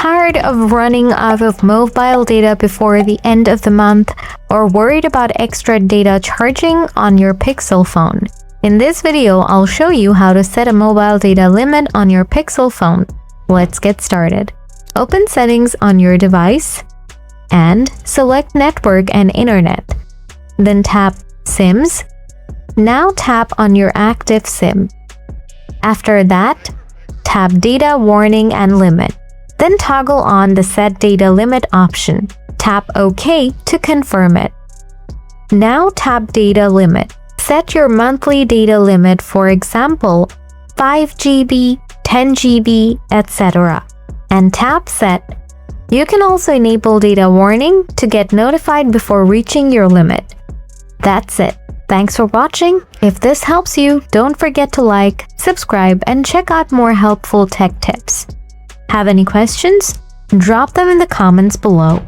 Tired of running out of mobile data before the end of the month or worried about extra data charging on your Pixel phone? In this video, I'll show you how to set a mobile data limit on your Pixel phone. Let's get started. Open Settings on your device and select Network and Internet. Then tap SIMs. Now tap on your active SIM. After that, tap Data Warning and Limit. Then toggle on the Set Data Limit option. Tap OK to confirm it. Now tap Data Limit. Set your monthly data limit, for example, 5 GB, 10 GB, etc. and tap Set. You can also enable data warning to get notified before reaching your limit. That's it. Thanks for watching. If this helps you, don't forget to like, subscribe, and check out more helpful tech tips. Have any questions? Drop them in the comments below.